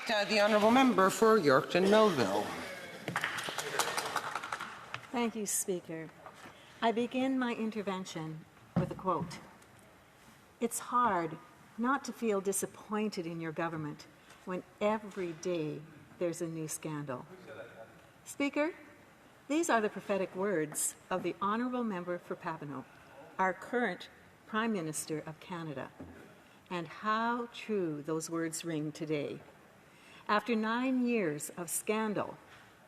The honourable member for Yorkton Melville. Thank you, Speaker. I begin my intervention with a quote. "It's hard not to feel disappointed in your government when every day there's a new scandal." Speaker, these are the prophetic words of the honourable member for Papineau, our current Prime Minister of Canada. And how true those words ring today. After 9 years of scandal,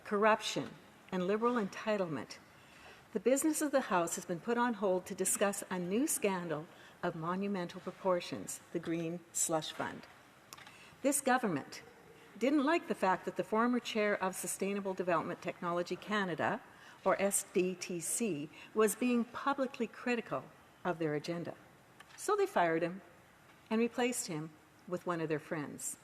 corruption, and Liberal entitlement, the business of the House has been put on hold to discuss a new scandal of monumental proportions, the Green Slush Fund. This government didn't like the fact that the former chair of Sustainable Development Technology Canada, or SDTC, was being publicly critical of their agenda. So they fired him and replaced him with one of their friends.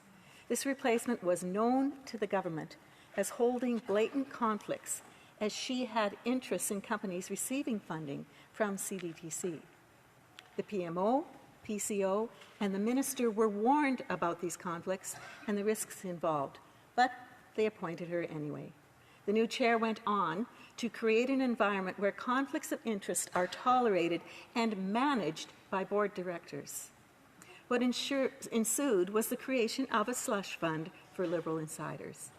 This replacement was known to the government as holding blatant conflicts, as she had interests in companies receiving funding from CDTC. The PMO, PCO, and the minister were warned about these conflicts and the risks involved, but they appointed her anyway. The new chair went on to create an environment where conflicts of interest are tolerated and managed by board directors. What ensued was the creation of a slush fund for Liberal insiders.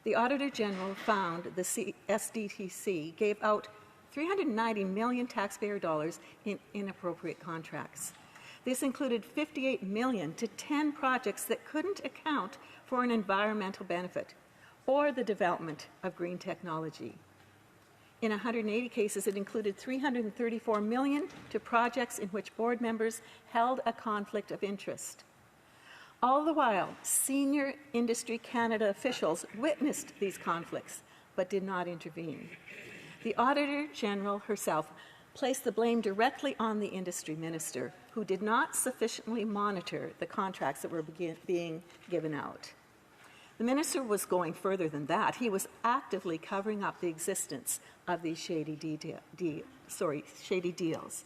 The Auditor General found the SDTC gave out $390 million taxpayer dollars in inappropriate contracts. This included $58 million to 10 projects that couldn't account for an environmental benefit or the development of green technology. In 180 cases, it included $334 million to projects in which board members held a conflict of interest. All the while, senior Industry Canada officials witnessed these conflicts but did not intervene. The Auditor General herself placed the blame directly on the industry minister, who did not sufficiently monitor the contracts that were being given out. The minister was going further than that. He was actively covering up the existence of these shady deals.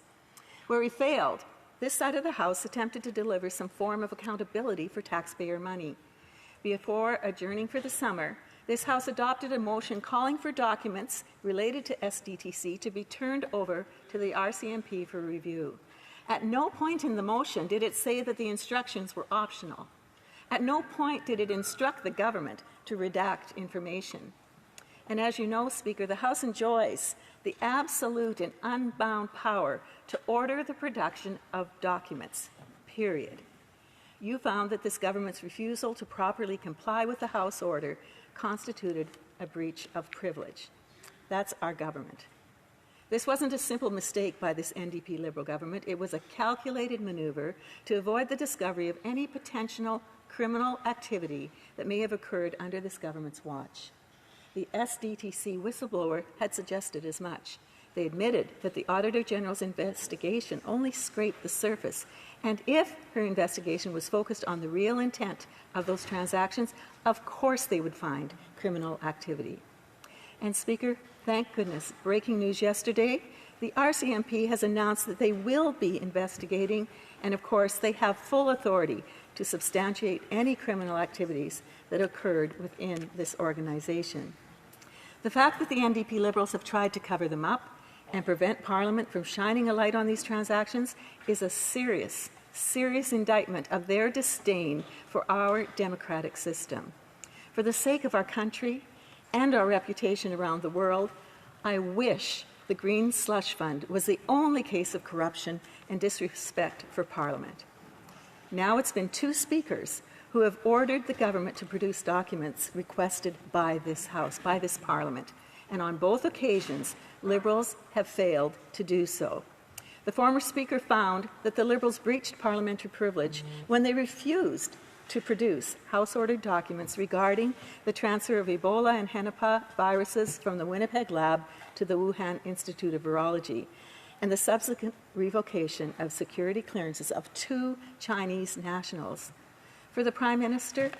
Where he failed, this side of the House attempted to deliver some form of accountability for taxpayer money. Before adjourning for the summer, this House adopted a motion calling for documents related to SDTC to be turned over to the RCMP for review. At no point in the motion did it say that the instructions were optional. At no point did it instruct the government to redact information. And as you know, Speaker, the House enjoys the absolute and unbound power to order the production of documents, period. You found that this government's refusal to properly comply with the House order constituted a breach of privilege. That's our government. This wasn't a simple mistake by this NDP Liberal government. It was a calculated maneuver to avoid the discovery of any potential criminal activity that may have occurred under this government's watch. The SDTC whistleblower had suggested as much. They admitted that the Auditor General's investigation only scraped the surface, and if her investigation was focused on the real intent of those transactions, of course they would find criminal activity. And Speaker, thank goodness, breaking news yesterday, the RCMP has announced that they will be investigating, and of course they have full authority to substantiate any criminal activities that occurred within this organization. The fact that the NDP Liberals have tried to cover them up and prevent Parliament from shining a light on these transactions is a serious, serious indictment of their disdain for our democratic system. For the sake of our country and our reputation around the world, I wish the Green Slush Fund was the only case of corruption and disrespect for Parliament. Now it's been two speakers who have ordered the government to produce documents requested by this House, by this Parliament, and on both occasions, Liberals have failed to do so. The former Speaker found that the Liberals breached parliamentary privilege when they refused to produce House-ordered documents regarding the transfer of Ebola and Hennepa viruses from the Winnipeg lab to the Wuhan Institute of Virology, and the subsequent revocation of security clearances of 2 Chinese nationals. For the Prime Minister,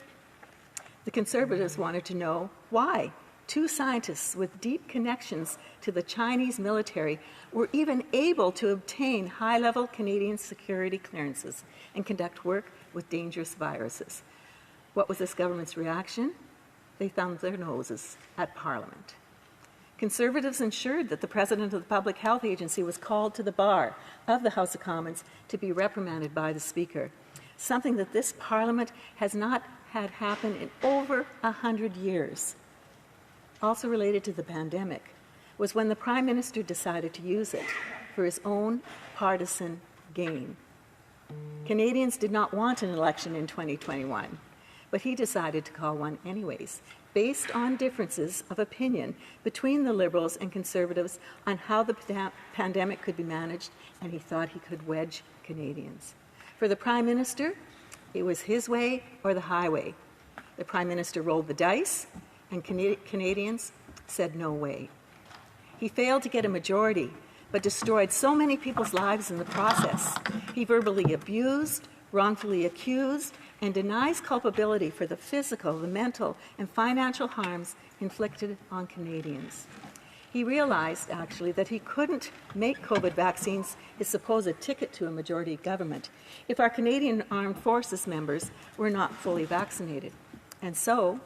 the Conservatives wanted to know why 2 scientists with deep connections to the Chinese military were even able to obtain high-level Canadian security clearances and conduct work with dangerous viruses. What was this government's reaction? They thumbed their noses at Parliament. Conservatives ensured that the president of the Public Health Agency was called to the bar of the House of Commons to be reprimanded by the Speaker, something that this Parliament has not had happen in over 100 years. Also related to the pandemic was when the Prime Minister decided to use it for his own partisan gain. Canadians did not want an election in 2021, but he decided to call one anyways, based on differences of opinion between the Liberals and Conservatives on how the pandemic could be managed, and he thought he could wedge Canadians. For the Prime Minister, it was his way or the highway. The Prime Minister rolled the dice, and Canadians said no way. He failed to get a majority, but destroyed so many people's lives in the process. He verbally abused, wrongfully accused, and denies culpability for the physical, the mental, and financial harms inflicted on Canadians. He realized, actually, that he couldn't make COVID vaccines his supposed ticket to a majority government if our Canadian Armed Forces members were not fully vaccinated, and so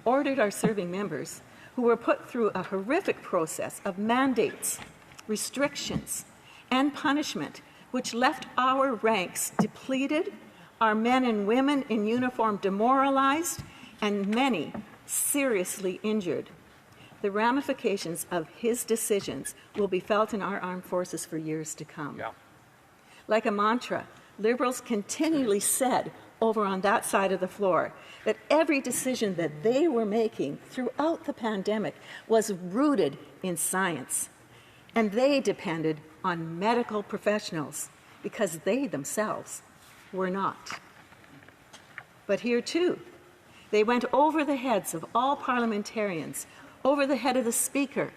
ordered our serving members, who were put through a horrific process of mandates, restrictions, and punishment, which left our ranks depleted, our men and women in uniform demoralized, and many seriously injured. The ramifications of his decisions will be felt in our armed forces for years to come. Yeah. Like a mantra, Liberals continually said over on that side of the floor that every decision that they were making throughout the pandemic was rooted in science, and they depended on medical professionals because they themselves were not. But here too, they went over the heads of all parliamentarians, over the head of the Speaker,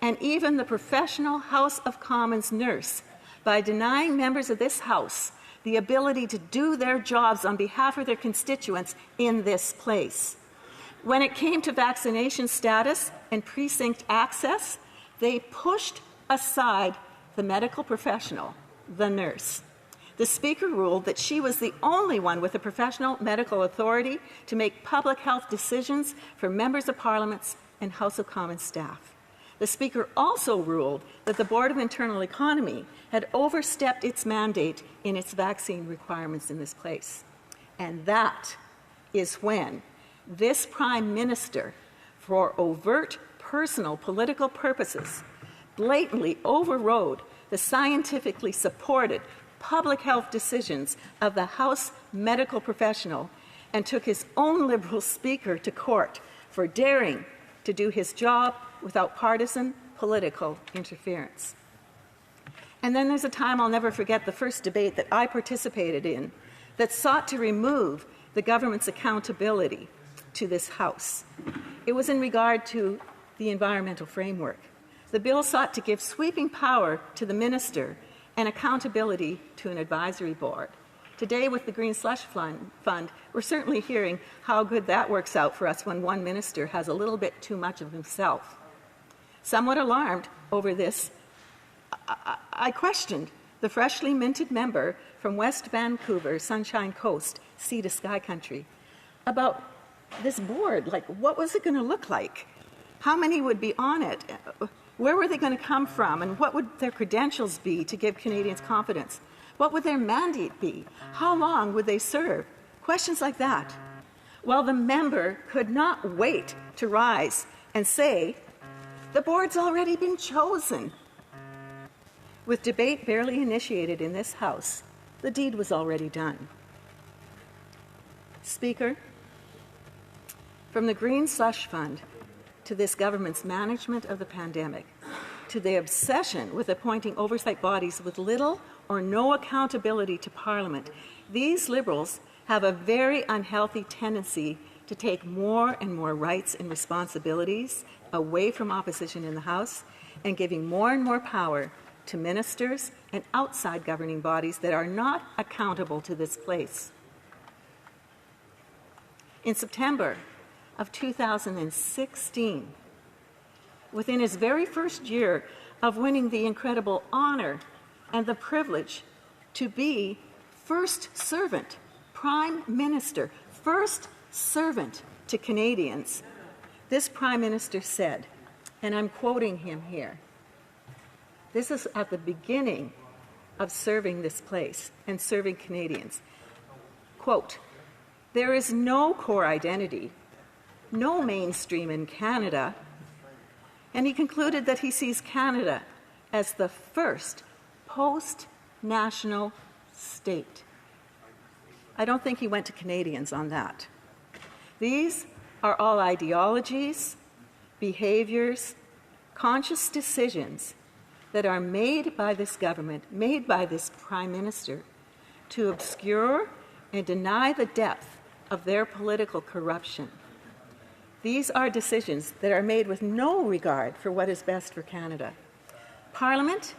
and even the professional House of Commons nurse by denying members of this House the ability to do their jobs on behalf of their constituents in this place. When it came to vaccination status and precinct access, they pushed aside the medical professional, the nurse. The Speaker ruled that she was the only one with a professional medical authority to make public health decisions for members of Parliament and House of Commons staff. The Speaker also ruled that the Board of Internal Economy had overstepped its mandate in its vaccine requirements in this place. And that is when this Prime Minister, for overt personal political purposes, blatantly overrode the scientifically supported public health decisions of the House medical professional and took his own Liberal Speaker to court for daring to do his job without partisan political interference. And then there's a time I'll never forget, the first debate that I participated in that sought to remove the government's accountability to this House. It was in regard to the environmental framework. The bill sought to give sweeping power to the minister and accountability to an advisory board. Today, with the Green Slush Fund, we're certainly hearing how good that works out for us when one minister has a little bit too much of himself. Somewhat alarmed over this, I questioned the freshly minted member from West Vancouver, Sunshine Coast, Sea to Sky Country, about this board. Like, what was it going to look like? How many would be on it? Where were they going to come from? And what would their credentials be to give Canadians confidence? What would their mandate be? How long would they serve? Questions like that. Well, the member could not wait to rise and say, the board's already been chosen. With debate barely initiated in this House, the deed was already done. Speaker, from the Green Slush Fund to this government's management of the pandemic, to the obsession with appointing oversight bodies with little or no accountability to Parliament, these Liberals have a very unhealthy tendency to take more and more rights and responsibilities away from opposition in the House and giving more and more power to ministers and outside governing bodies that are not accountable to this place. In September of 2016, within his very first year of winning the incredible honor and the privilege to be first servant, Prime Minister, first servant to Canadians, this Prime Minister said, and I'm quoting him here, this is at the beginning of serving this place and serving Canadians, quote, "There is no core identity, no mainstream in Canada," and he concluded that he sees Canada as the first post-national state. I don't think he went to Canadians on that. These are all ideologies, behaviors, conscious decisions that are made by this government, made by this Prime Minister, to obscure and deny the depth of their political corruption. These are decisions that are made with no regard for what is best for Canada. Parliament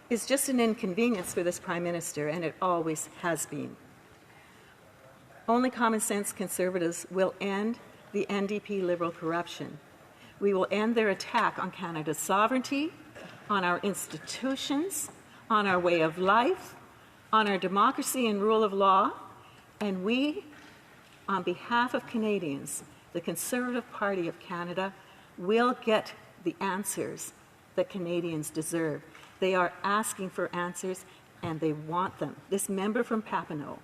is just an inconvenience for this Prime Minister, and it always has been. Only common sense Conservatives will end the NDP Liberal corruption. We will end their attack on Canada's sovereignty, on our institutions, on our way of life, on our democracy and rule of law, and we, on behalf of Canadians, the Conservative Party of Canada, will get the answers that Canadians deserve. They are asking for answers, and they want them. This member from Papineau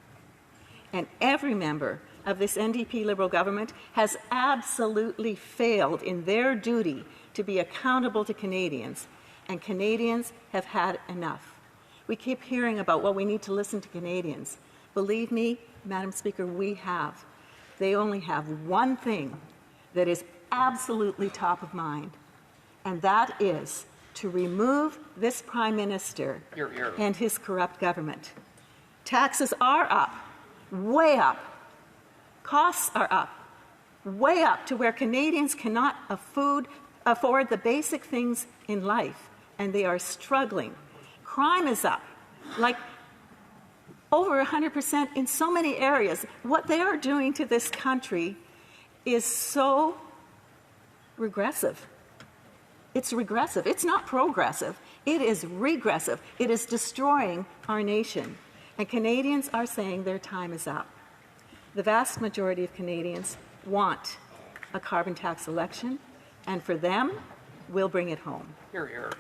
and every member of this NDP Liberal government has absolutely failed in their duty to be accountable to Canadians, and Canadians have had enough. We keep hearing about, well, we need to listen to Canadians. Believe me, Madam Speaker, we have. They only have one thing that is absolutely top of mind, and that is to remove this Prime Minister and his corrupt government. Taxes are up, way up. Costs are up, way up to where Canadians cannot afford the basic things in life, and they are struggling. Crime is up, like over 100% in so many areas. What they are doing to this country is so regressive. It's regressive. It's not progressive. It is regressive. It is destroying our nation. And Canadians are saying their time is up. The vast majority of Canadians want a carbon tax election, and for them, we'll bring it home. Hear, hear.